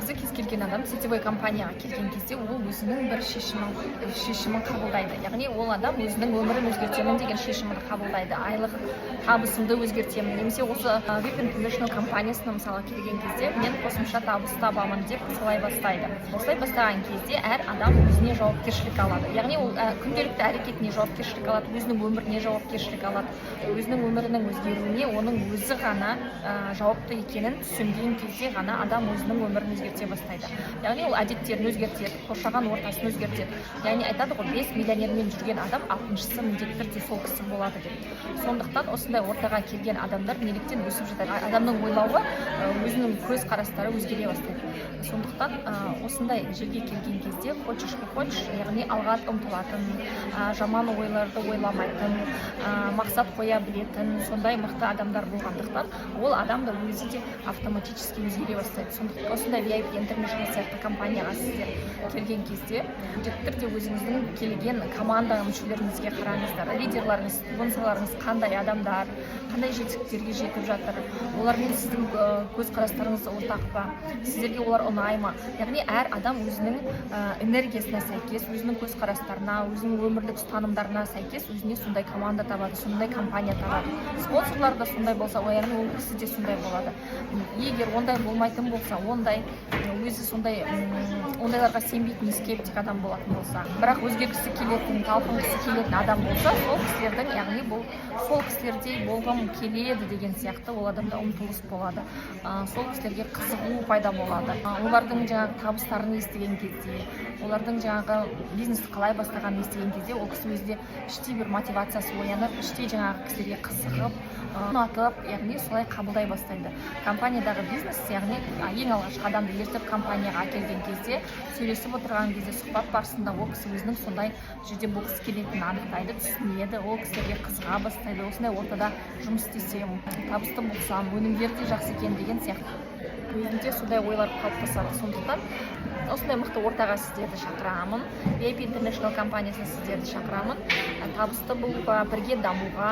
негізі кез келген адам сетевой компанияға келген кезде ол өзінің бір шешімін қабылдайды. Яғни ол адам өзінің өмірін өзгертемін деген шешімін қабылдайды. Айлық табысымды өзгертемін, немесе осы Web International компаниясына мысалы келген кезде мен қосымша табыс табамын деп солай бастайды. Осылай бастаған кезде әр адам өзіне жауапкершілік алады. Яғни ол күнделікті әрекетіне жауапкершілік алады, өзінің өміріне жауапкершілік алады, өзінің өмірінің өзгеруіне оның өзі ғана жауапты екенін түсінген кезде ғана адам өзінің өмірін өзгерте бастайды. Яғни ол әдеттерін өзгертеді, қоршаған ортасын өзгертеді. Яғни айтады ғой, 5 миллионермен жүрген адам 60-сы міндетті түрде сол кісі болады деп. Сондықтан осындай ортаға келген адамдар неліктен өсіп жатады? Адамның ойлауы, өзінің көз қарастары өзгере бастайды. Сондықтан осындай жерге келген кезде хочешь не хочешь, яғни алға ұмтылатын, жаман ойларды ойламайтын, мақсат қоя білетін, сондай мықты адамдар болғандықтан ол адам да өзі де автоматически өзгере бастайды. Сондықтан осындай VIP International сияқты компанияға сіздер келген кезде міндетті түрде өзіңіздің келген команда мүшелеріңізге қараңыздар. Лидерларыңыз, спонсорларыңыз қандай адамдар, қандай жетістіктерге жетіп жатыр, олармен сіздің көзқарастарыңыз ортақ па, сіздерге олар ұнай ма? Яғни әр адам өзінің энергиясына сәйкес, өзінің көзқарастарына, өзінің өмірлік ұстанымдарына сәйкес өзіне сондай команда табады, сондай компания табады. Спонсорлар да сондай болса, яғни ол кісі де сондай болады. Егер ондай болмайтын болса, өзі сондай ондайларға сенбейтін скептик адам болатын болса, бірақ өзгергісі келетін, талпынғысы келетін адам болса, сол кісілердің, яғни бұл сол кісілердей болғым келеді деген сияқты ол адамда ұмтылыс болады. Сол кісілерге қызығу пайда болады. Олардың жаңағы табыстарын естіген кезде, олардың жаңағы бизнесті қалай бастағанын естіген кезде, ол кісі өзінде іштей бір мотивациясы оянып, іштей жаңағы кісілерге қызығып, ұнатып, яғни солай қабылдай бастайды. Компаниядағы бизнес, яғни ең алғашқы адамды ертіп компанияға келген кезде, сөйлесіп отырған кезде, сұхбат барысында ол кісі өзінің сондай жерде болғысы келетінін анықтайды, түсінеді, ол кісілерге қызыға бастайды. Осындай ортада жұмыс істесем, табысты болсам, өнімдері де жақсы екен деген сияқты өзінде сондай ойлар қалыптасады. Сондықтан осындай мықты ортаға сіздерді шақырамын. VIP International компаниясына сіздерді шақырамын. Табысты болуға, бірге дамуға,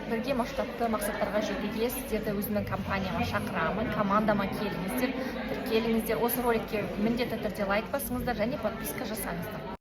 бірге масштабты мақсаттарға жетуге сіздерді өзімнің компанияма шақырамын. Командама келіңіздер, тіркеліңіздер. Осы роликке міндетті түрде лайк басыңыздар және подписка жасаңыздар.